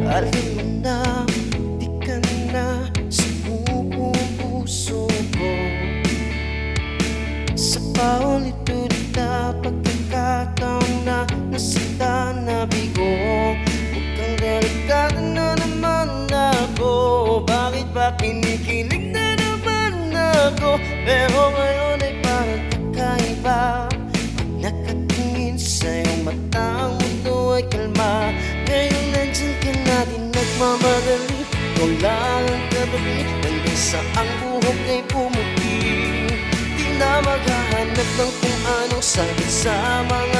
Alam mo na, di ka na sa buong puso ko. Sa paulit-ulit na pagkakataon na nasaktan na bigo, mukhang delikado na naman ako. Bakit ba kinikilig na naman ako? Pero ngayon ay parang kakaiba. Pag nakatingin sa iyong mata, ang mundo ay kalma. Ngayon nandyan ka na, di nagmamadali. Ikaw lang ang katabi, hanggang sa ang buhok ay pumuti. Di na maghahanap ng kung anong sabi sa mga